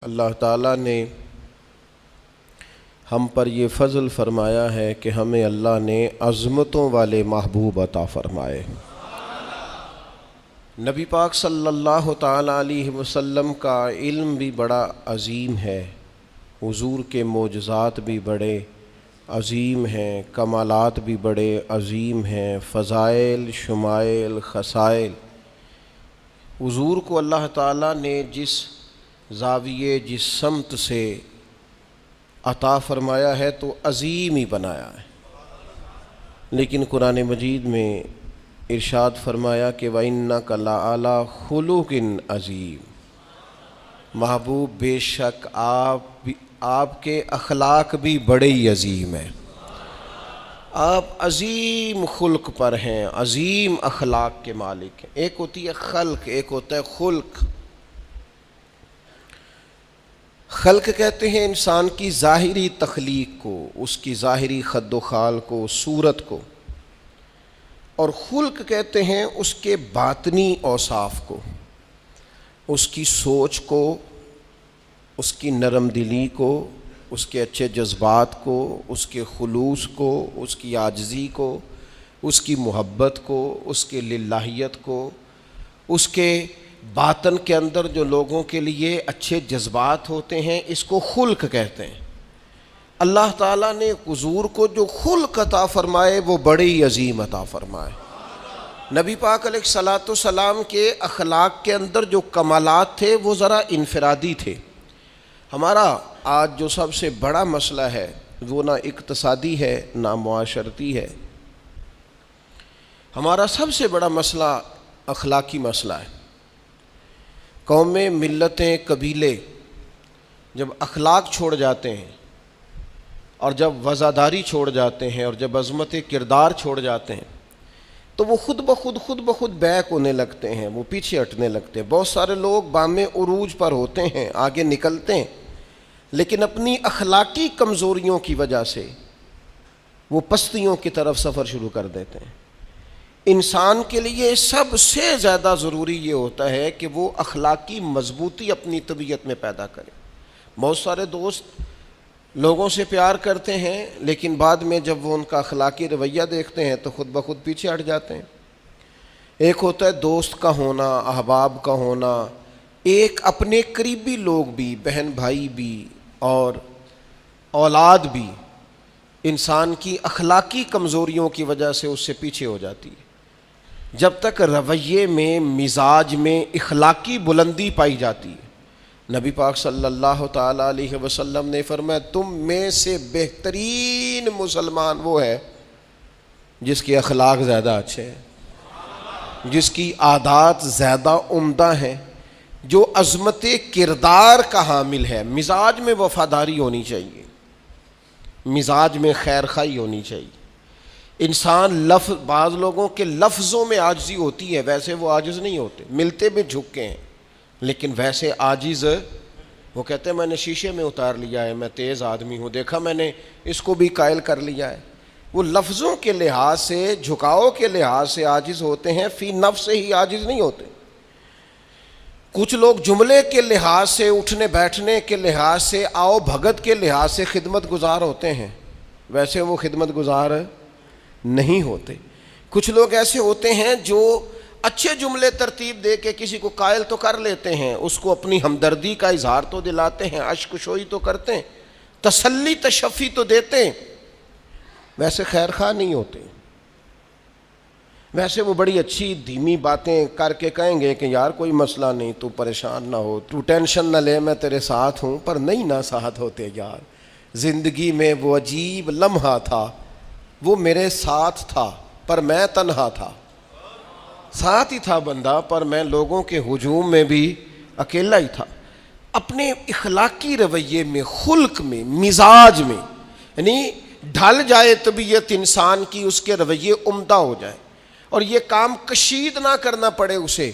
اللہ تعالیٰ نے ہم پر یہ فضل فرمایا ہے کہ ہمیں اللہ نے عظمتوں والے محبوب عطا فرمائے۔ نبی پاک صلی اللہ تعالیٰ علیہ وسلم کا علم بھی بڑا عظیم ہے، حضور کے معجزات بھی بڑے عظیم ہیں، کمالات بھی بڑے عظیم ہیں، فضائل، شمائل، خصائل۔ حضور کو اللہ تعالیٰ نے جس زاویے جس سمت سے عطا فرمایا ہے تو عظیم ہی بنایا ہے، لیکن قرآن مجید میں ارشاد فرمایا کہ وَإِنَّكَ لَعَلَىٰ خُلُقٍ عَظِيمٍ، محبوب بے شک آپ کے اخلاق بھی بڑے ہی عظیم ہیں، آپ عظیم خلق پر ہیں، عظیم اخلاق کے مالک ہیں۔ ایک ہوتی ہے خلق، ایک ہوتا ہے خلق۔ خلق کہتے ہیں انسان کی ظاہری تخلیق کو، اس کی ظاہری خد و خال کو، صورت کو، اور خلق کہتے ہیں اس کے باطنی اوصاف کو، اس کی سوچ کو، اس کی نرم دلی کو، اس کے اچھے جذبات کو، اس کے خلوص کو، اس کی عاجزی کو، اس کی محبت کو، اس کے للہیت کو، اس کے باطن کے اندر جو لوگوں کے لیے اچھے جذبات ہوتے ہیں، اس کو خلق کہتے ہیں۔ اللہ تعالیٰ نے حضور کو جو خلق عطا فرمائے وہ بڑے ہی عظیم عطا فرمائے۔ نبی پاک علیہ الصلاۃ والسلام کے اخلاق کے اندر جو کمالات تھے وہ ذرا انفرادی تھے۔ ہمارا آج جو سب سے بڑا مسئلہ ہے وہ نہ اقتصادی ہے نہ معاشرتی ہے، ہمارا سب سے بڑا مسئلہ اخلاقی مسئلہ ہے۔ قومیں، ملتیں، قبیلے جب اخلاق چھوڑ جاتے ہیں اور جب وفاداری چھوڑ جاتے ہیں اور جب عظمت کردار چھوڑ جاتے ہیں تو وہ خود بخود بیک ہونے لگتے ہیں، وہ پیچھے ہٹنے لگتے ہیں۔ بہت سارے لوگ بام عروج پر ہوتے ہیں، آگے نکلتے ہیں، لیکن اپنی اخلاقی کمزوریوں کی وجہ سے وہ پستیوں کی طرف سفر شروع کر دیتے ہیں۔ انسان کے لیے سب سے زیادہ ضروری یہ ہوتا ہے کہ وہ اخلاقی مضبوطی اپنی طبیعت میں پیدا کرے۔ بہت سارے دوست لوگوں سے پیار کرتے ہیں، لیکن بعد میں جب وہ ان کا اخلاقی رویہ دیکھتے ہیں تو خود بخود پیچھے ہٹ جاتے ہیں۔ ایک ہوتا ہے دوست کا ہونا، احباب کا ہونا، ایک اپنے قریبی لوگ بھی، بہن بھائی بھی اور اولاد بھی انسان کی اخلاقی کمزوریوں کی وجہ سے اس سے پیچھے ہو جاتی ہے۔ جب تک رویے میں، مزاج میں اخلاقی بلندی پائی جاتی ہے، نبی پاک صلی اللہ تعالیٰ علیہ وسلم نے فرمایا تم میں سے بہترین مسلمان وہ ہے جس کے اخلاق زیادہ اچھے ہیں، جس کی عادات زیادہ عمدہ ہیں، جو عظمت کردار کا حامل ہے۔ مزاج میں وفاداری ہونی چاہیے، مزاج میں خیر خواہی ہونی چاہیے۔ انسان بعض لوگوں کے لفظوں میں عاجزی ہوتی ہے، ویسے وہ عاجز نہیں ہوتے، ملتے بھی جھک کے ہیں، لیکن ویسے عاجز وہ کہتے ہیں میں نے شیشے میں اتار لیا ہے، میں تیز آدمی ہوں، دیکھا میں نے اس کو بھی قائل کر لیا ہے۔ وہ لفظوں کے لحاظ سے، جھکاؤ کے لحاظ سے عاجز ہوتے ہیں، فی نفس سے ہی عاجز نہیں ہوتے۔ کچھ لوگ جملے کے لحاظ سے، اٹھنے بیٹھنے کے لحاظ سے، آؤ بھگت کے لحاظ سے خدمت گزار ہوتے ہیں، ویسے وہ خدمت گزار نہیں ہوتے۔ کچھ لوگ ایسے ہوتے ہیں جو اچھے جملے ترتیب دے کے کسی کو قائل تو کر لیتے ہیں، اس کو اپنی ہمدردی کا اظہار تو دلاتے ہیں، اشک شوئی تو کرتے ہیں، تسلی تشفی تو دیتے ہیں، ویسے خیر خواہ نہیں ہوتے۔ ویسے وہ بڑی اچھی دھیمی باتیں کر کے کہیں گے کہ یار کوئی مسئلہ نہیں، تو پریشان نہ ہو، تو ٹینشن نہ لے، میں تیرے ساتھ ہوں، پر نہیں نہ ساتھ ہوتے یار۔ زندگی میں وہ عجیب لمحہ تھا، وہ میرے ساتھ تھا پر میں تنہا تھا، ساتھ ہی تھا بندہ پر میں لوگوں کے ہجوم میں بھی اکیلا ہی تھا۔ اپنے اخلاقی رویے میں، خلق میں، مزاج میں، یعنی ڈھل جائے طبیعت انسان کی، اس کے رویے عمدہ ہو جائے اور یہ کام کشید نہ کرنا پڑے اسے۔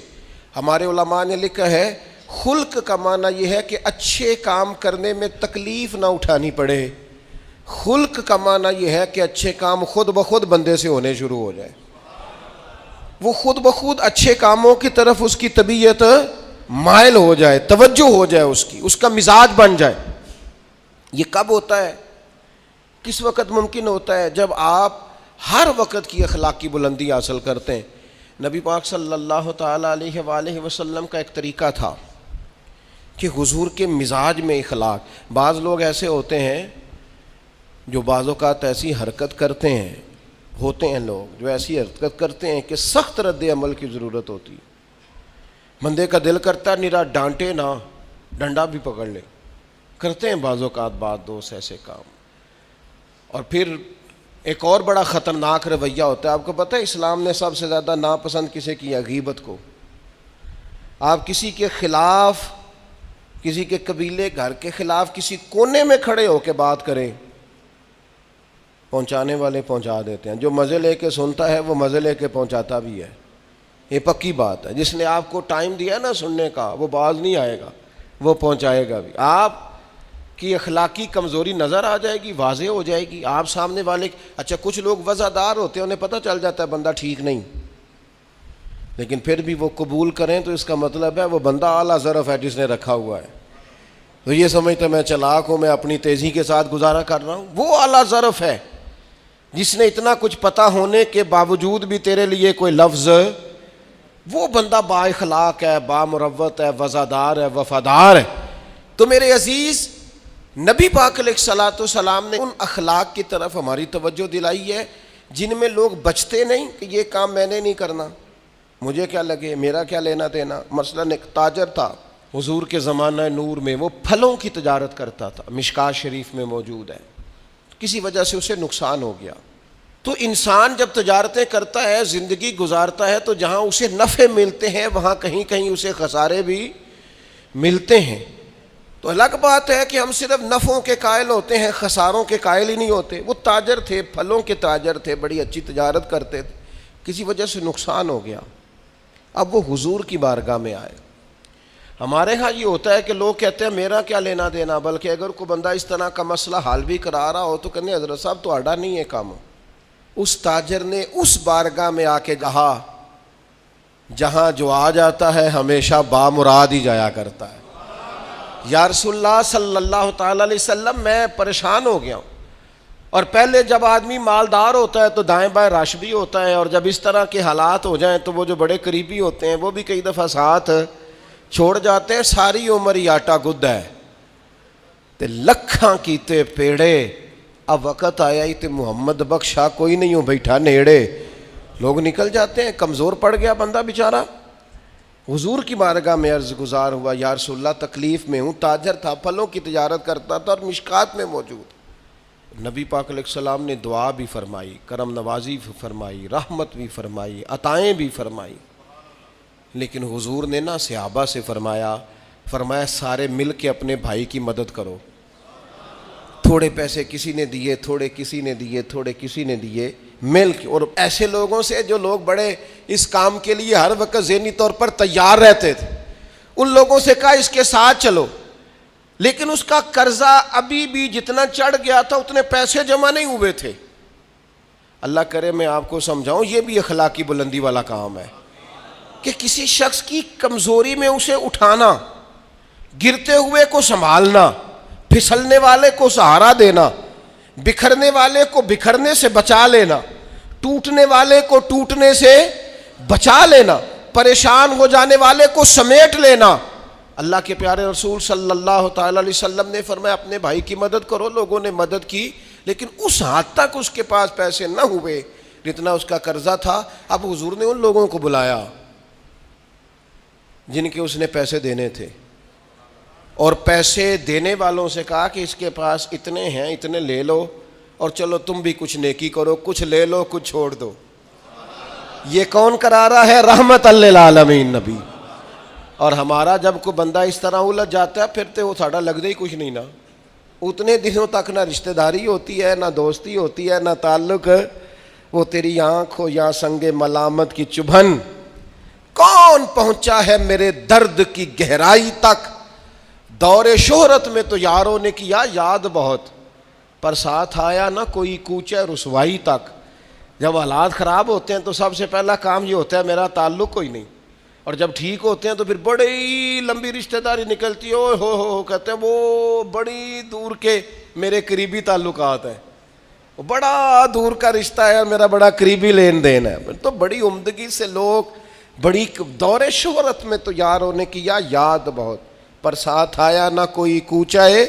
ہمارے علماء نے لکھا ہے خلق کا معنی یہ ہے کہ اچھے کام کرنے میں تکلیف نہ اٹھانی پڑے، خلق کا معنی یہ ہے کہ اچھے کام خود بخود بندے سے ہونے شروع ہو جائے، وہ خود بخود اچھے کاموں کی طرف اس کی طبیعت مائل ہو جائے، توجہ ہو جائے اس کا مزاج بن جائے. یہ کب ہوتا ہے؟ کس وقت ممکن ہوتا ہے؟ جب آپ ہر وقت کی اخلاقی بلندی حاصل کرتے ہیں. نبی پاک صلی اللہ تعالیٰ علیہ وآلہ وسلم کا ایک طریقہ تھا کہ حضور کے مزاج میں اخلاق. بعض لوگ ایسے ہوتے ہیں جو بعض اوقات ایسی حرکت کرتے ہیں، ہوتے ہیں لوگ جو ایسی حرکت کرتے ہیں کہ سخت رد عمل کی ضرورت ہوتی ہے. بندے کا دل کرتا ہے نرا ڈانٹے نہ، ڈنڈا بھی پکڑ لے. کرتے ہیں بعض اوقات بعض دوست ایسے کام. اور پھر ایک اور بڑا خطرناک رویہ ہوتا ہے. آپ کو پتہ ہے اسلام نے سب سے زیادہ ناپسند کسے کیا؟ غیبت کو. آپ کسی کے خلاف، کسی کے قبیلے گھر کے خلاف کسی کونے میں کھڑے ہو کے بات کریں، پہنچانے والے پہنچا دیتے ہیں. جو مزے لے کے سنتا ہے وہ مزے لے کے پہنچاتا بھی ہے. یہ پکی بات ہے. جس نے آپ کو ٹائم دیا نا سننے کا، وہ باز نہیں آئے گا، وہ پہنچائے گا بھی. آپ کی اخلاقی کمزوری نظر آ جائے گی، واضح ہو جائے گی. آپ سامنے والے، اچھا کچھ لوگ وزادار ہوتے ہیں، انہیں پتہ چل جاتا ہے بندہ ٹھیک نہیں، لیکن پھر بھی وہ قبول کریں تو اس کا مطلب ہے وہ بندہ اعلیٰ ظرف ہے جس نے رکھا ہوا ہے. تو یہ سمجھتا میں چلاک ہوں، میں اپنی تیزی کے ساتھ گزارا کر رہا ہوں. وہ اعلیٰ ظرف ہے جس نے اتنا کچھ پتہ ہونے کے باوجود بھی تیرے لیے کوئی لفظ، وہ بندہ با اخلاق ہے، با مروت ہے، وزادار ہے، وفادار ہے. تو میرے عزیز، نبی پاک علیہ الصلوۃ والسلام نے ان اخلاق کی طرف ہماری توجہ دلائی ہے جن میں لوگ بچتے نہیں کہ یہ کام میں نے نہیں کرنا، مجھے کیا لگے، میرا کیا لینا دینا. مثلاً ایک تاجر تھا حضور کے زمانہ نور میں، وہ پھلوں کی تجارت کرتا تھا، مشکات شریف میں موجود ہے. کسی وجہ سے اسے نقصان ہو گیا. تو انسان جب تجارتیں کرتا ہے، زندگی گزارتا ہے، تو جہاں اسے نفع ملتے ہیں وہاں کہیں کہیں اسے خسارے بھی ملتے ہیں. تو الگ بات ہے کہ ہم صرف نفعوں کے قائل ہوتے ہیں، خساروں کے قائل ہی نہیں ہوتے. وہ تاجر تھے، پھلوں کے تاجر تھے، بڑی اچھی تجارت کرتے تھے، کسی وجہ سے نقصان ہو گیا. اب وہ حضور کی بارگاہ میں آئے. ہمارے ہاں یہ ہوتا ہے کہ لوگ کہتے ہیں میرا کیا لینا دینا، بلکہ اگر کوئی بندہ اس طرح کا مسئلہ حل بھی کرا رہا ہو تو کہنے حضرت صاحب تو آڈا نہیں ہے کام. اس تاجر نے اس بارگاہ میں آ کے کہا جہاں جو آ جاتا ہے ہمیشہ بامراد ہی جایا کرتا ہے. یا رسول اللہ صلی اللہ تعالیٰ علیہ وسلم، میں پریشان ہو گیا ہوں. اور پہلے جب آدمی مالدار ہوتا ہے تو دائیں بائیں رش بھی ہوتا ہے، اور جب اس طرح کے حالات ہو جائیں تو وہ جو بڑے قریبی ہوتے ہیں وہ بھی کئی دفعہ ساتھ چھوڑ جاتے ہیں. ساری عمر ہی آٹا گد ہے تے لکھاں کیتے پیڑے، اب وقت آیا ہی تے محمد بخشا کوئی نہیں ہو بیٹھا نیڑے. لوگ نکل جاتے ہیں، کمزور پڑ گیا بندہ بیچارہ. حضور کی بارگاہ میں عرض گزار ہوا یا رسول اللہ تکلیف میں ہوں. تاجر تھا، پھلوں کی تجارت کرتا تھا اور مشکات میں موجود. نبی پاک علیہ السلام نے دعا بھی فرمائی، کرم نوازی بھی فرمائی، رحمت بھی فرمائی، عطائیں بھی فرمائی. لیکن حضور نے نا صحابہ سے فرمایا سارے مل کے اپنے بھائی کی مدد کرو. تھوڑے پیسے کسی نے دیے، تھوڑے کسی نے دیے، تھوڑے کسی نے دیے، مل کے. اور ایسے لوگوں سے جو لوگ بڑے اس کام کے لیے ہر وقت ذہنی طور پر تیار رہتے تھے، ان لوگوں سے کہا اس کے ساتھ چلو. لیکن اس کا قرضہ ابھی بھی جتنا چڑھ گیا تھا اتنے پیسے جمع نہیں ہوئے تھے. اللہ کرے میں آپ کو سمجھاؤں، یہ بھی اخلاقی بلندی والا کام ہے کہ کسی شخص کی کمزوری میں اسے اٹھانا، گرتے ہوئے کو سنبھالنا، پھسلنے والے کو سہارا دینا، بکھرنے والے کو بکھرنے سے بچا لینا، ٹوٹنے والے کو ٹوٹنے سے بچا لینا، پریشان ہو جانے والے کو سمیٹ لینا. اللہ کے پیارے رسول صلی اللہ تعالی علیہ وسلم نے فرمایا اپنے بھائی کی مدد کرو. لوگوں نے مدد کی، لیکن اس حد تک اس کے پاس پیسے نہ ہوئے جتنا اس کا قرضہ تھا. اب حضور نے ان لوگوں کو بلایا جن کے اس نے پیسے دینے تھے، اور پیسے دینے والوں سے کہا کہ اس کے پاس اتنے ہیں، اتنے لے لو، اور چلو تم بھی کچھ نیکی کرو، کچھ لے لو کچھ چھوڑ دو. یہ کون کرا رہا ہے؟ رحمت للعالمین نبی. اور ہمارا جب کوئی بندہ اس طرح الجھ جاتا ہے پھر تو وہ ساڑا لگتا ہی کچھ نہیں نا. اتنے دنوں تک نہ رشتہ داری ہوتی ہے، نہ دوستی ہوتی ہے، نہ تعلق. وہ تیری آنکھ ہو یا سنگ ملامت کی چبھن، کون پہنچا ہے میرے درد کی گہرائی تک. دور شہرت میں تو یاروں نے کیا یاد بہت، پر ساتھ آیا نہ کوئی کوچے رسوائی تک. جب حالات خراب ہوتے ہیں تو سب سے پہلا کام یہ ہوتا ہے میرا تعلق کوئی نہیں. اور جب ٹھیک ہوتے ہیں تو پھر بڑی لمبی رشتہ داری نکلتی ہے، ہو کہتے ہیں وہ بڑی دور کے میرے قریبی تعلقات ہیں، وہ بڑا دور کا رشتہ ہے اور میرا بڑا قریبی لین دین ہے. تو بڑی عمدگی سے لوگ بڑی دور شہرت میں تو یاروں نے کیا یاد بہت، پر ساتھ آیا نہ کوئی کوچائے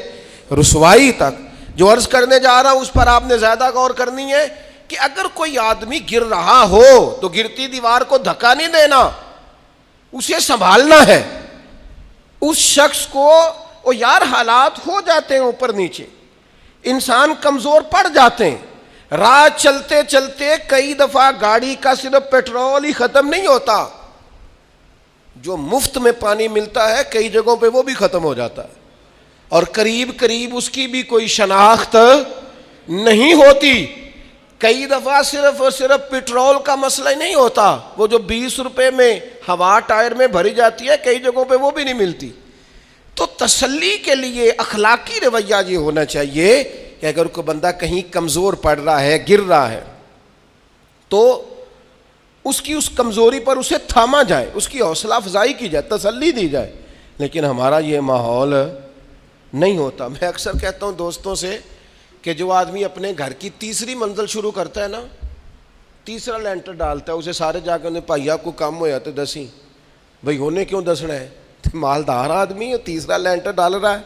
رسوائی تک. جو عرض کرنے جا رہا ہوں اس پر آپ نے زیادہ غور کرنی ہے کہ اگر کوئی آدمی گر رہا ہو تو گرتی دیوار کو دھکا نہیں دینا، اسے سنبھالنا ہے. اس شخص کو وہ یار حالات ہو جاتے ہیں اوپر نیچے، انسان کمزور پڑ جاتے ہیں. راہ چلتے چلتے کئی دفعہ گاڑی کا صرف پیٹرول ہی ختم نہیں ہوتا، جو مفت میں پانی ملتا ہے کئی جگہوں پہ وہ بھی ختم ہو جاتا ہے، اور قریب قریب اس کی بھی کوئی شناخت نہیں ہوتی. کئی دفعہ صرف اور صرف پیٹرول کا مسئلہ ہی نہیں ہوتا، وہ جو 20 روپے میں ہوا ٹائر میں بھری جاتی ہے کئی جگہوں پہ وہ بھی نہیں ملتی. تو تسلی کے لیے اخلاقی رویہ یہ ہونا چاہیے کہ اگر کوئی بندہ کہیں کمزور پڑ رہا ہے، گر رہا ہے، تو اس کی اس کمزوری پر اسے تھاما جائے، اس کی حوصلہ افزائی کی جائے، تسلی دی جائے. لیکن ہمارا یہ ماحول نہیں ہوتا. میں اکثر کہتا ہوں دوستوں سے کہ جو آدمی اپنے گھر کی تیسری منزل شروع کرتا ہے نا، تیسرا لینٹر ڈالتا ہے، اسے سارے جا کے بھائیا کو کم ہو جاتے دسی بھائی ہونے کیوں دسنا ہے، مالدار آدمی ہے تیسرا لینٹر ڈال رہا ہے.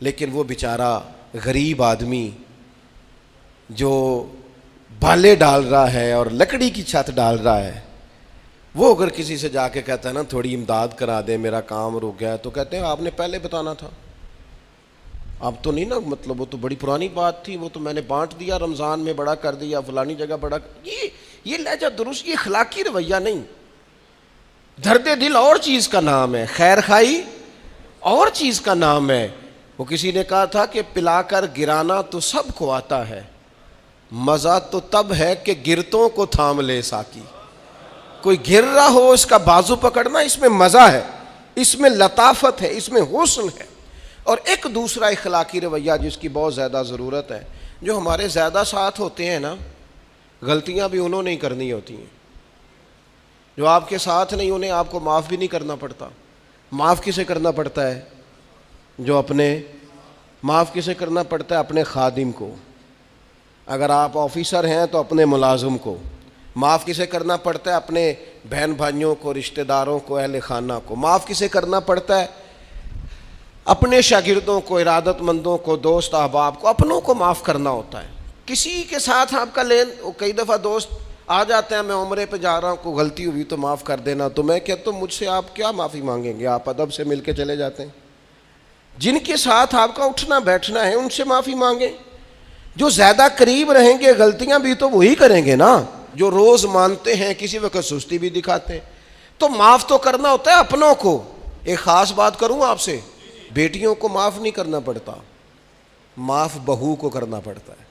لیکن وہ بیچارہ غریب آدمی جو بالے ڈال رہا ہے اور لکڑی کی چھت ڈال رہا ہے، وہ اگر کسی سے جا کے کہتا ہے نا تھوڑی امداد کرا دے میرا کام رک گیا، تو کہتے ہیں آپ نے پہلے بتانا تھا، اب تو نہیں نا، مطلب وہ تو بڑی پرانی بات تھی، وہ تو میں نے بانٹ دیا، رمضان میں بڑا کر دیا، فلانی جگہ بڑا. یہ لہجہ درست، یہ اخلاقی رویہ نہیں. درد دل اور چیز کا نام ہے، خیر خائی اور چیز کا نام ہے. وہ کسی نے کہا تھا کہ پلا کر گرانا تو سب کو آتا ہے، مزہ تو تب ہے کہ گرتوں کو تھام لے ساکی. کوئی گر رہا ہو اس کا بازو پکڑنا، اس میں مزہ ہے، اس میں لطافت ہے، اس میں حسن ہے. اور ایک دوسرا اخلاقی رویہ جس کی بہت زیادہ ضرورت ہے، جو ہمارے زیادہ ساتھ ہوتے ہیں نا، غلطیاں بھی انہوں نے ہی کرنی ہوتی ہیں. جو آپ کے ساتھ نہیں انہیں آپ کو معاف بھی نہیں کرنا پڑتا. معاف کسے کرنا پڑتا ہے؟ جو اپنے معاف کسے کرنا پڑتا ہے؟ اپنے خادم کو. اگر آپ آفیسر ہیں تو اپنے ملازم کو. معاف کسے کرنا پڑتا ہے؟ اپنے بہن بھائیوں کو، رشتہ داروں کو، اہل خانہ کو. معاف کسے کرنا پڑتا ہے؟ اپنے شاگردوں کو، ارادت مندوں کو، دوست احباب کو. اپنوں کو معاف کرنا ہوتا ہے. کسی کے ساتھ آپ کا کئی دفعہ دوست آ جاتے ہیں، میں عمرے پہ جا رہا ہوں، کوئی غلطی ہوئی تو معاف کر دینا، تو میں کہتا ہوں مجھ سے آپ کیا معافی مانگیں گے، آپ ادب سے مل کے چلے جاتے ہیں. جن کے ساتھ آپ کا اٹھنا بیٹھنا ہے ان سے معافی مانگیں. جو زیادہ قریب رہیں گے غلطیاں بھی تو وہی کریں گے نا، جو روز مانتے ہیں، کسی وقت سستی بھی دکھاتے ہیں. تو معاف تو کرنا ہوتا ہے اپنوں کو. ایک خاص بات کروں آپ سے، بیٹیوں کو معاف نہیں کرنا پڑتا، معاف بہو کو کرنا پڑتا ہے.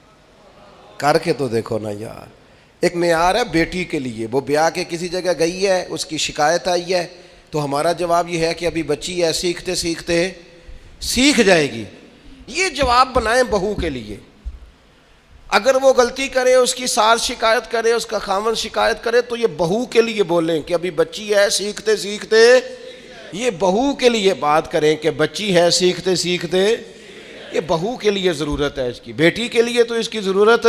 کر کے تو دیکھو نا یار. ایک معیار ہے بیٹی کے لیے، وہ بیاہ کے کسی جگہ گئی ہے، اس کی شکایت آئی ہے، تو ہمارا جواب یہ ہے کہ ابھی بچی ہے، سیکھتے سیکھتے سیکھ جائے گی. یہ جواب بنائیں بہو کے لیے. اگر وہ غلطی کرے، اس کی ساس شکایت کرے، اس کا خامن شکایت کرے، تو یہ بہو کے لیے بولیں کہ ابھی بچی ہے، سیکھتے سیکھتے. یہ بہو کے لیے بات کریں کہ بچی ہے، سیکھتے سیکھتے. یہ بہو کے لیے ضرورت ہے اس کی. بیٹی کے لیے تو اس کی ضرورت،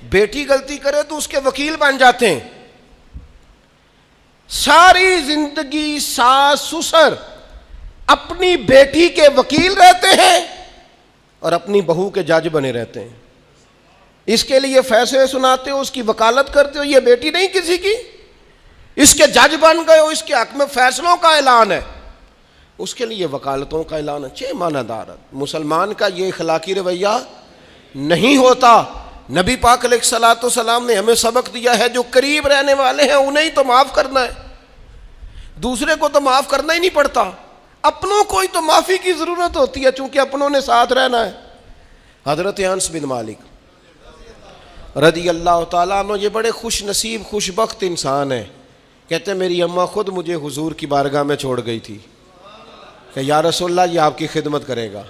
بیٹی غلطی کرے تو اس کے وکیل بن جاتے ہیں. ساری زندگی ساس سسر اپنی بیٹی کے وکیل رہتے ہیں اور اپنی بہو کے جج بنے رہتے ہیں. اس کے لیے فیصلے سناتے ہو، اس کی وکالت کرتے ہو. یہ بیٹی نہیں کسی کی، اس کے جج بن گئے ہو، اس کے حق میں فیصلوں کا اعلان ہے، اس کے لیے وکالتوں کا اعلان ہے. چھ معنی دارت. مسلمان کا یہ اخلاقی رویہ نہیں ہوتا. نبی پاک علیہ الصلوۃ والسلام نے ہمیں سبق دیا ہے، جو قریب رہنے والے ہیں انہیں ہی تو معاف کرنا ہے، دوسرے کو تو معاف کرنا ہی نہیں پڑتا. اپنوں کو ہی تو معافی کی ضرورت ہوتی ہے، چونکہ اپنوں نے ساتھ رہنا ہے. حضرت انس بن مالک رضی اللہ تعالیٰ عنہ یہ بڑے خوش نصیب خوش بخت انسان ہیں. کہتے ہیں میری اماں خود مجھے حضور کی بارگاہ میں چھوڑ گئی تھی کہ یا رسول اللہ یہ آپ کی خدمت کرے گا.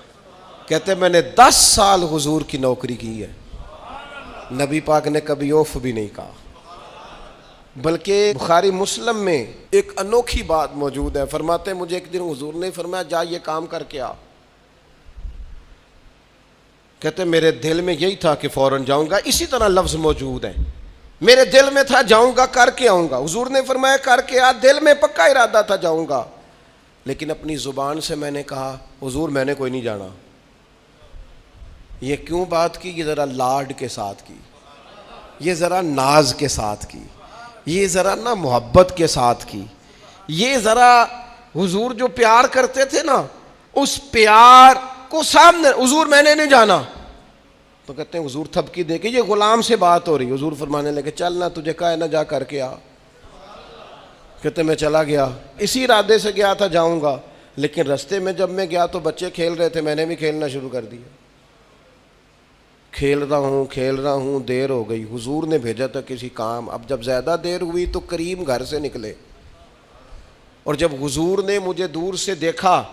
کہتے ہیں میں نے 10 سال حضور کی نوکری کی ہے، نبی پاک نے کبھی اوف بھی نہیں کہا. بلکہ بخاری مسلم میں ایک انوکھی بات موجود ہے. فرماتے ہیں مجھے ایک دن حضور نے فرمایا جا یہ کام کر کے آ. کہتے میرے دل میں یہی تھا کہ فوراً جاؤں گا. اسی طرح لفظ موجود ہے, میرے دل میں تھا جاؤں گا کر کے آؤں گا. حضور نے فرمایا کر کے آ. دل میں پکا ارادہ تھا جاؤں گا, لیکن اپنی زبان سے میں نے کہا حضور میں نے کوئی نہیں جانا. یہ کیوں بات کی؟ یہ ذرا لاڈ کے ساتھ کی, یہ ذرا ناز کے ساتھ کی, یہ ذرا نا محبت کے ساتھ کی, یہ ذرا حضور جو پیار کرتے تھے نا اس پیار کو سامنے. حضور میں نے نہیں جانا. تو کہتے ہیں حضور تھپکی دے کے یہ غلام سے بات ہو رہی. حضور فرمانے لگے چل نہ تجھے کہا ہے نہ جا کر کے آ. کہتے میں چلا گیا, اسی ارادے سے گیا تھا جاؤں گا, لیکن رستے میں جب میں گیا تو بچے کھیل رہے تھے, میں نے بھی کھیلنا شروع کر دیا. کھیل رہا ہوں دیر ہو گئی. حضور نے بھیجا تھا کسی کام. اب جب زیادہ دیر ہوئی تو کریم گھر سے نکلے, اور جب حضور نے مجھے دور سے دیکھا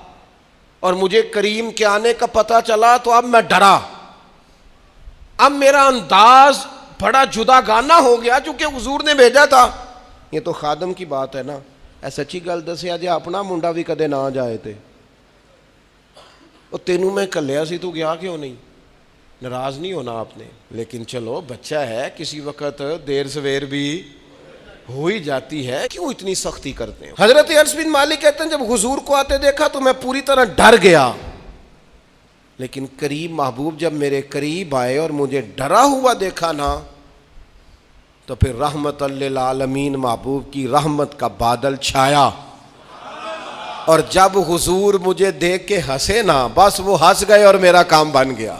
اور مجھے کریم کے آنے کا پتہ چلا تو اب میں ڈرا. اب میرا انداز بڑا جدا گانا ہو گیا چونکہ حضور نے بھیجا تھا. یہ تو خادم کی بات ہے نا. اے سچی گل دسیا جی اپنا منڈا بھی کدے نہ جائے تے تینوں میں کلیا سی تو گیا کیوں نہیں؟ ناراض نہیں ہونا آپ نے, لیکن چلو بچہ ہے, کسی وقت دیر سویر بھی ہو ہی جاتی ہے, کیوں اتنی سختی کرتے ہیں؟ حضرت انس بن مالک کہتے ہیں جب حضور کو آتے دیکھا تو میں پوری طرح ڈر گیا, لیکن قریب محبوب جب میرے قریب آئے اور مجھے ڈرا ہوا دیکھا نا تو پھر رحمت للعالمین محبوب کی رحمت کا بادل چھایا. اور جب حضور مجھے دیکھ کے ہنسے نا بس وہ ہنس گئے اور میرا کام بن گیا.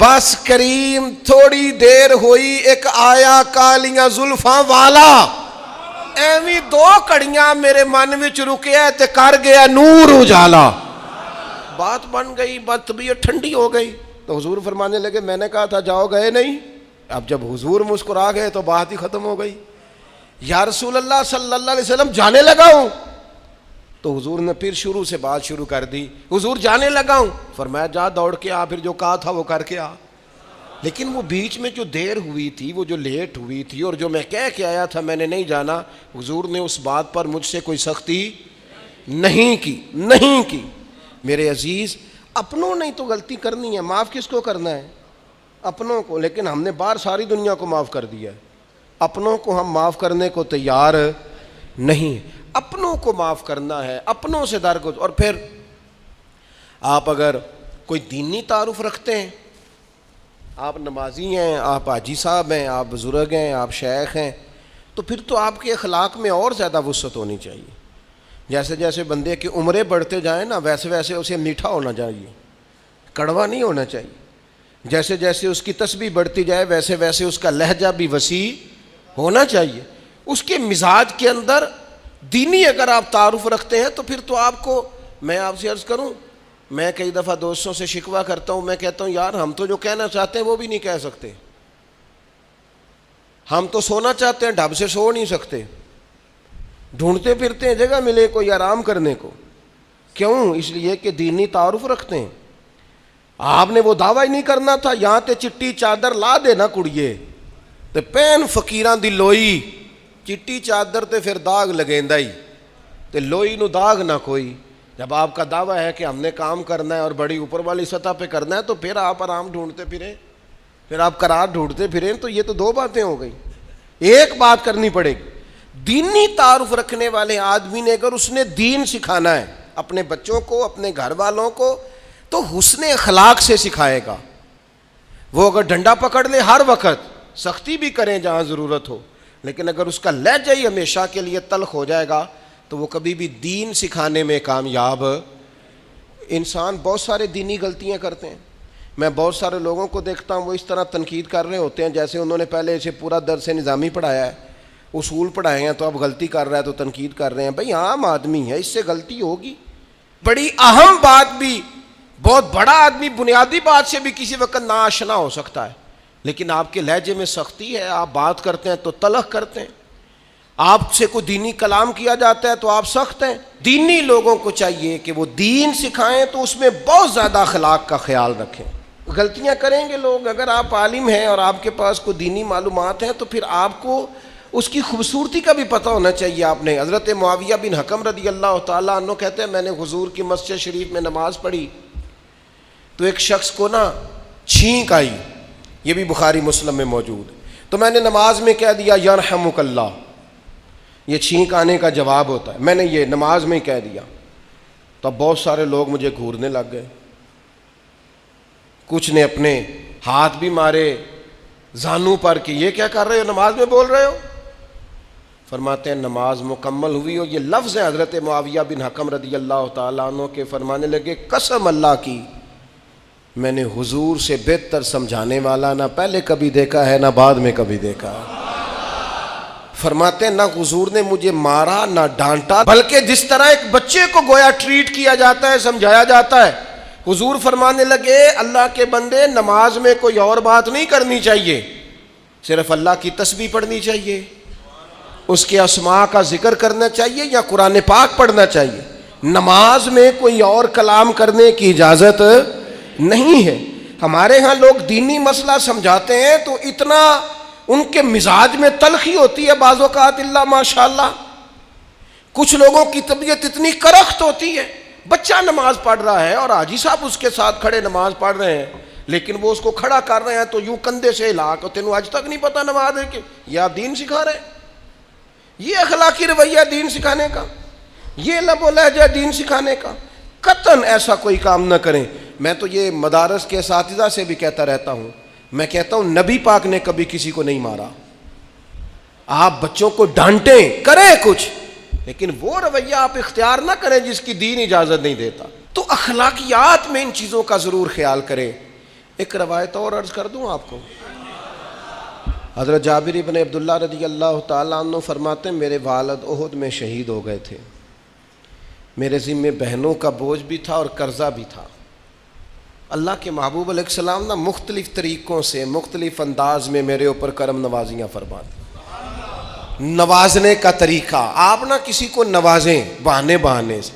بس کریم تھوڑی دیر ہوئی ایک آیا کالیاں زلفاں والا, ایویں دو کڑیاں میرے من وچ رکیا تے کر گیا نور اجالا. بات بن گئی, بات طبیعت ٹھنڈی ہو گئی. تو حضور فرمانے لگے میں نے کہا تھا جاؤ, گئے نہیں. اب جب حضور مسکرا گئے تو بات ہی ختم ہو گئی. یا رسول اللہ صلی اللہ علیہ وسلم جانے لگا ہوں. تو حضور نے پھر شروع سے بات شروع کر دی. حضور جانے لگا ہوں. فرمایا جا دوڑ کے آ, پھر جو کہا تھا وہ کر کے آ. لیکن وہ بیچ میں جو دیر ہوئی تھی, وہ جو لیٹ ہوئی تھی, اور جو میں کہہ کے آیا تھا میں نے نہیں جانا, حضور نے اس بات پر مجھ سے کوئی سختی نہیں کی. میرے عزیز اپنوں نے تو غلطی کرنی ہے, معاف کس کو کرنا ہے؟ اپنوں کو. لیکن ہم نے باہر ساری دنیا کو معاف کر دیا ہے, اپنوں کو ہم معاف کرنے کو تیار نہیں. اپنوں کو معاف کرنا ہے, اپنوں سے درگزر. اور پھر آپ اگر کوئی دینی تعارف رکھتے ہیں, آپ نمازی ہیں, آپ حاجی صاحب ہیں, آپ بزرگ ہیں, آپ شیخ ہیں, تو پھر تو آپ کے اخلاق میں اور زیادہ وسعت ہونی چاہیے. جیسے جیسے بندے کی عمریں بڑھتے جائیں نا ویسے ویسے اسے میٹھا ہونا چاہیے, کڑوا نہیں ہونا چاہیے. جیسے جیسے اس کی تسبیح بڑھتی جائے ویسے ویسے اس کا لہجہ بھی وسیع ہونا چاہیے. اس کے مزاج کے اندر دینی اگر آپ تعارف رکھتے ہیں تو پھر تو آپ کو, میں آپ سے عرض کروں, میں کئی دفعہ دوستوں سے شکوہ کرتا ہوں, میں کہتا ہوں یار ہم تو جو کہنا چاہتے ہیں وہ بھی نہیں کہہ سکتے. ہم تو سونا چاہتے ہیں, ڈھب سے سو نہیں سکتے, ڈھونڈتے پھرتے ہیں جگہ ملے کوئی آرام کرنے کو. کیوں؟ اس لیے کہ دینی تعارف رکھتے ہیں. آپ نے وہ دعویٰ ہی نہیں کرنا تھا, یہاں تے چٹی چادر لا دے نا کڑیے تے پین فقیراں دی لوئی, چٹی چادر تے پھر داغ لگیندا ہی تے لوئی نو داغ نہ کوئی. جب آپ کا دعویٰ ہے کہ ہم نے کام کرنا ہے اور بڑی اوپر والی سطح پہ کرنا ہے تو پھر آپ آرام ڈھونڈتے پھریں, پھر آپ قرار ڈھونڈتے پھریں. تو یہ تو دو باتیں ہو گئی. ایک بات کرنی پڑے گی, دینی تعارف رکھنے والے آدمی نے اگر اس نے دین سکھانا ہے اپنے بچوں کو, اپنے گھر والوں کو, تو حسن اخلاق سے سکھائے گا. وہ اگر ڈنڈا پکڑ لے ہر وقت, سختی بھی کریں جہاں ضرورت ہو, لیکن اگر اس کا لہجہ ہی ہمیشہ کے لیے تلخ ہو جائے گا تو وہ کبھی بھی دین سکھانے میں کامیاب. انسان بہت سارے دینی غلطیاں کرتے ہیں. میں بہت سارے لوگوں کو دیکھتا ہوں وہ اس طرح تنقید کر رہے ہوتے ہیں جیسے انہوں نے پہلے اسے پورا درس نظامی پڑھایا ہے, اصول پڑھائے ہیں, تو اب غلطی کر رہا ہے تو تنقید کر رہے ہیں. بھئی عام آدمی ہے, اس سے غلطی ہوگی. بڑی اہم بات بھی, بہت بڑا آدمی بنیادی بات سے بھی کسی وقت ناآشنا ہو سکتا ہے, لیکن آپ کے لہجے میں سختی ہے, آپ بات کرتے ہیں تو تلخ کرتے ہیں, آپ سے کوئی دینی کلام کیا جاتا ہے تو آپ سخت ہیں. دینی لوگوں کو چاہیے کہ وہ دین سکھائیں تو اس میں بہت زیادہ اخلاق کا خیال رکھیں. غلطیاں کریں گے لوگ. اگر آپ عالم ہیں اور آپ کے پاس کوئی دینی معلومات ہیں تو پھر آپ کو اس کی خوبصورتی کا بھی پتہ ہونا چاہیے آپ نے. حضرت معاویہ بن حکم رضی اللہ تعالیٰ عنہ کہتے ہیں میں نے حضور کی مسجد شریف میں نماز پڑھی تو ایک شخص کو نا چھینک آئی, یہ بھی بخاری مسلم میں موجود, تو میں نے نماز میں کہہ دیا یرحمک اللہ, یہ چھینک آنے کا جواب ہوتا ہے, میں نے یہ نماز میں ہی کہہ دیا. تو اب بہت سارے لوگ مجھے گھورنے لگ گئے, کچھ نے اپنے ہاتھ بھی مارے زانوں پر کہ یہ کیا کر رہے ہو, نماز میں بول رہے ہو. فرماتے ہیں نماز مکمل ہوئی اور یہ لفظ ہیں حضرت معاویہ بن حکم رضی اللہ تعالیٰ عنہ کے, فرمانے لگے قسم اللہ کی میں نے حضور سے بہتر سمجھانے والا نہ پہلے کبھی دیکھا ہے نہ بعد میں کبھی دیکھا. فرماتے ہیں نہ حضور نے مجھے مارا نہ ڈانٹا, بلکہ جس طرح ایک بچے کو گویا ٹریٹ کیا جاتا ہے, سمجھایا جاتا ہے. حضور فرمانے لگے اللہ کے بندے نماز میں کوئی اور بات نہیں کرنی چاہیے, صرف اللہ کی تسبیح پڑھنی چاہیے, اس کے اسماء کا ذکر کرنا چاہیے یا قرآن پاک پڑھنا چاہیے. نماز میں کوئی اور کلام کرنے کی اجازت نہیں ہے. ہمارے ہاں لوگ دینی مسئلہ سمجھاتے ہیں تو اتنا ان کے مزاج میں تلخی ہوتی ہے بعض اوقات, اللہ ماشاءاللہ. کچھ لوگوں کی طبیعت اتنی کرخت ہوتی ہے, بچہ نماز پڑھ رہا ہے اور حاجی صاحب اس کے ساتھ کھڑے نماز پڑھ رہے ہیں, لیکن وہ اس کو کھڑا کر رہے ہیں تو یوں کندھے سے ہلا کے, تینوں آج تک نہیں پتا نماز ہے کہ یہ آپ دین سکھا رہے ہیں. یہ اخلاقی رویہ دین سکھانے کا, یہ لب و لہجہ دین سکھانے کا. قطعاً ایسا کوئی کام نہ کریں. میں تو یہ مدارس کے اساتذہ سے بھی کہتا رہتا ہوں, میں کہتا ہوں نبی پاک نے کبھی کسی کو نہیں مارا. آپ بچوں کو ڈانٹیں, کریں کچھ, لیکن وہ رویہ آپ اختیار نہ کریں جس کی دین اجازت نہیں دیتا. تو اخلاقیات میں ان چیزوں کا ضرور خیال کریں. ایک روایت اور عرض کر دوں آپ کو. حضرت جابر بن عبداللہ رضی اللہ تعالیٰ عنہ فرماتے ہیں میرے والد احد میں شہید ہو گئے تھے, میرے ذمے بہنوں کا بوجھ بھی تھا اور قرضہ بھی تھا. اللہ کے محبوب علیہ السلام نا مختلف طریقوں سے مختلف انداز میں میرے اوپر کرم نوازیاں فرماتے. نوازنے کا طریقہ, آپ نہ کسی کو نوازیں بہانے سے.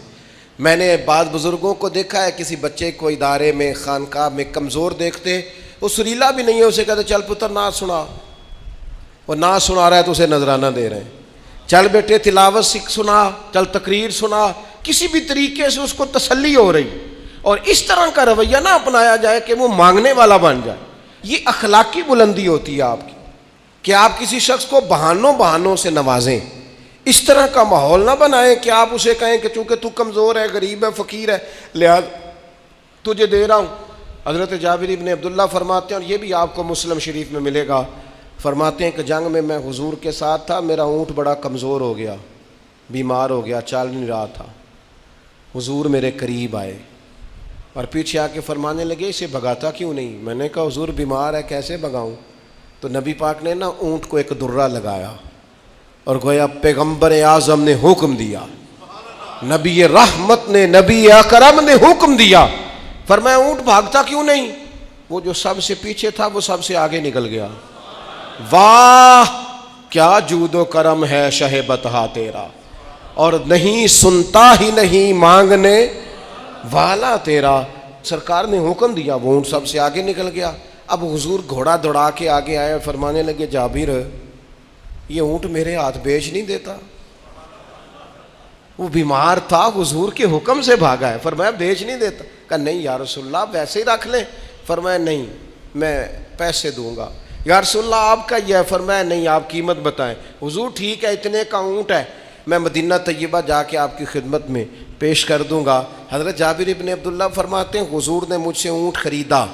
میں نے بعض بزرگوں کو دیکھا ہے کسی بچے کو ادارے میں خانقاہ میں کمزور دیکھتے, وہ سریلا بھی نہیں ہے, اسے کہتے چل پتر نعت سنا, وہ نعت سنا رہا ہے تو اسے نذرانہ دے رہے ہیں, چل بیٹے تلاوت سنا, چل تقریر سنا, کسی بھی طریقے سے اس کو تسلی ہو رہی. اور اس طرح کا رویہ نہ اپنایا جائے کہ وہ مانگنے والا بن جائے. یہ اخلاقی بلندی ہوتی ہے آپ کی کہ آپ کسی شخص کو بہانوں سے نوازیں. اس طرح کا ماحول نہ بنائیں کہ آپ اسے کہیں کہ چونکہ تو کمزور ہے, غریب ہے, فقیر ہے, لہذا تجھے دے رہا ہوں. حضرت جابر بن عبداللہ فرماتے ہیں, اور یہ بھی آپ کو مسلم شریف میں ملے گا, فرماتے ہیں کہ جنگ میں حضور کے ساتھ تھا, میرا اونٹ بڑا کمزور ہو گیا, بیمار ہو گیا, چل نہیں رہا تھا. حضور میرے قریب آئے اور پیچھے آ کے فرمانے لگے اسے بھگاتا کیوں نہیں. میں نے کہا حضور بیمار ہے, کیسے بھگاؤں. تو نبی پاک نے نا اونٹ کو ایک درہ لگایا اور گویا پیغمبر اعظم نے حکم دیا, نبی رحمت نے, نبی اکرم نے حکم دیا, فرمایا اونٹ بھاگتا کیوں نہیں. وہ جو سب سے پیچھے تھا وہ سب سے آگے نکل گیا. واہ کیا جود و کرم ہے شہ بطحا تیرا, اور نہیں سنتا ہی نہیں مانگنے والا تیرا. سرکار نے حکم دیا, وہ اونٹ سب سے آگے نکل گیا. اب حضور گھوڑا دوڑا کے آگے آئے اور فرمانے لگے جابر یہ اونٹ میرے ہاتھ بیچ نہیں دیتا. وہ بیمار تھا, حضور کے حکم سے بھاگا ہے, فرمایا بیچ نہیں دیتا. کہا نہیں یا رسول اللہ ویسے ہی رکھ لیں. فرمایا نہیں میں پیسے دوں گا. یا رسول اللہ آپ کا یہ ہے. فرمایا نہیں آپ قیمت بتائیں. حضور ٹھیک ہے اتنے کا اونٹ ہے, میں مدینہ طیبہ جا کے آپ کی خدمت میں پیش کر دوں گا. حضرت جابر ابن عبداللہ فرماتے ہیں حضور نے مجھ سے اونٹ خریدا.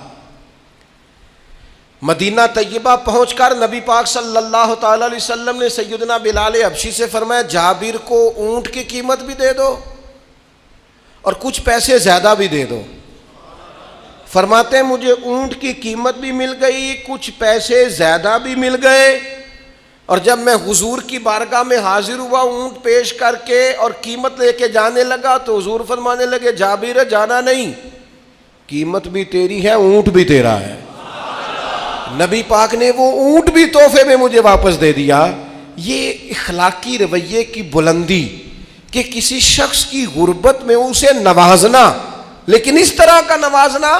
مدینہ طیبہ پہنچ کر نبی پاک صلی اللہ تعالی علیہ وسلم نے سیدنا بلال حبشی سے فرمایا جابر کو اونٹ کی قیمت بھی دے دو اور کچھ پیسے زیادہ بھی دے دو. فرماتے ہیں مجھے اونٹ کی قیمت بھی مل گئی, کچھ پیسے زیادہ بھی مل گئے, اور جب میں حضور کی بارگاہ میں حاضر ہوا اونٹ پیش کر کے اور قیمت لے کے جانے لگا تو حضور فرمانے لگے جابر جانا نہیں, قیمت بھی تیری ہے اونٹ بھی تیرا ہے. نبی پاک نے وہ اونٹ بھی تحفے میں مجھے واپس دے دیا. یہ اخلاقی رویے کی بلندی کہ کسی شخص کی غربت میں اسے نوازنا, لیکن اس طرح کا نوازنا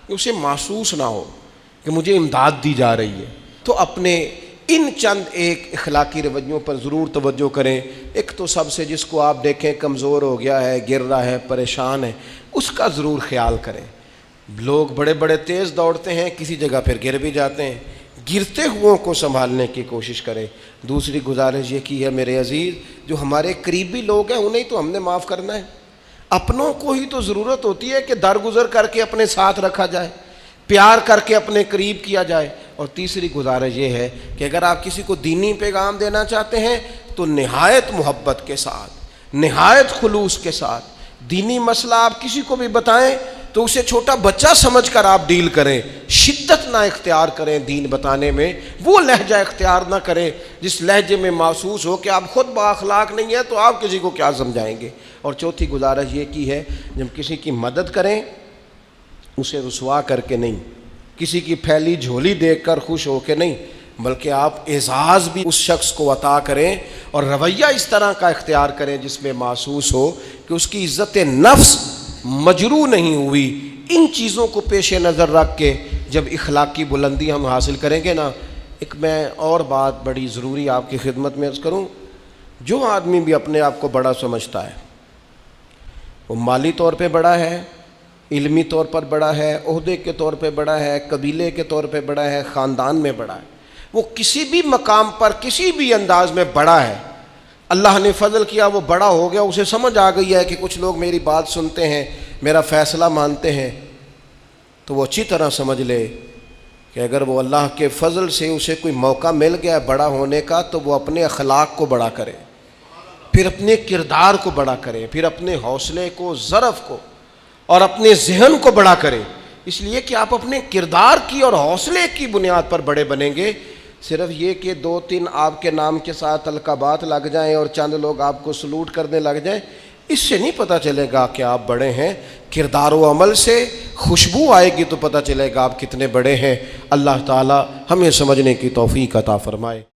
کہ اسے محسوس نہ ہو کہ مجھے امداد دی جا رہی ہے. تو اپنے ان چند ایک اخلاقی رویوں پر ضرور توجہ کریں۔ ایک تو سب سے جس کو آپ دیکھیں کمزور ہو گیا ہے، گر رہا ہے، پریشان ہے، اس کا ضرور خیال کریں۔ لوگ بڑے بڑے تیز دوڑتے ہیں، کسی جگہ پھر گر بھی جاتے ہیں، گرتے ہوئوں کو سنبھالنے کی کوشش کریں۔ دوسری گزارش یہ کی ہے میرے عزیز، جو ہمارے قریبی لوگ ہیں انہیں تو ہم نے معاف کرنا ہے، اپنوں کو ہی تو ضرورت ہوتی ہے کہ درگزر کر کے اپنے ساتھ رکھا جائے، پیار کر کے اپنے قریب کیا جائے۔ اور تیسری گزارش یہ ہے کہ اگر آپ کسی کو دینی پیغام دینا چاہتے ہیں تو نہایت محبت کے ساتھ، نہایت خلوص کے ساتھ دینی مسئلہ آپ کسی کو بھی بتائیں تو اسے چھوٹا بچہ سمجھ کر آپ ڈیل کریں، شدت نہ اختیار کریں دین بتانے میں، وہ لہجہ اختیار نہ کریں جس لہجے میں محسوس ہو کہ آپ خود بااخلاق نہیں ہیں تو آپ کسی کو کیا سمجھائیں گے۔ اور چوتھی گزارش یہ کی ہے، جب کسی کی مدد کریں اسے رسوا کر کے نہیں، کسی کی پھیلی جھولی دیکھ کر خوش ہو کے نہیں، بلکہ آپ اعزاز بھی اس شخص کو عطا کریں اور رویہ اس طرح کا اختیار کریں جس میں محسوس ہو کہ اس کی عزت نفس مجروح نہیں ہوئی۔ ان چیزوں کو پیش نظر رکھ کے جب اخلاقی بلندی ہم حاصل کریں گے نا، ایک میں اور بات بڑی ضروری آپ کی خدمت میں عرض کروں، جو آدمی بھی اپنے آپ کو بڑا سمجھتا ہے، وہ مالی طور پہ بڑا ہے، علمی طور پر بڑا ہے، عہدے کے طور پہ بڑا ہے، قبیلے کے طور پہ بڑا ہے، خاندان میں بڑا ہے، وہ کسی بھی مقام پر کسی بھی انداز میں بڑا ہے، اللہ نے فضل کیا وہ بڑا ہو گیا، اسے سمجھ آ گئی ہے کہ کچھ لوگ میری بات سنتے ہیں، میرا فیصلہ مانتے ہیں، تو وہ اچھی طرح سمجھ لے کہ اگر وہ اللہ کے فضل سے اسے کوئی موقع مل گیا بڑا ہونے کا تو وہ اپنے اخلاق کو بڑا کرے، پھر اپنے کردار کو بڑا کرے، پھر اپنے حوصلے کو، ظرف کو اور اپنے ذہن کو بڑا کرے، اس لیے کہ آپ اپنے کردار کی اور حوصلے کی بنیاد پر بڑے بنیں گے۔ صرف یہ کہ 2-3 آپ کے نام کے ساتھ القابات لگ جائیں اور چند لوگ آپ کو سلوٹ کرنے لگ جائیں، اس سے نہیں پتہ چلے گا کہ آپ بڑے ہیں۔ کردار و عمل سے خوشبو آئے گی تو پتہ چلے گا آپ کتنے بڑے ہیں۔ اللہ تعالی ہمیں سمجھنے کی توفیق عطا فرمائے۔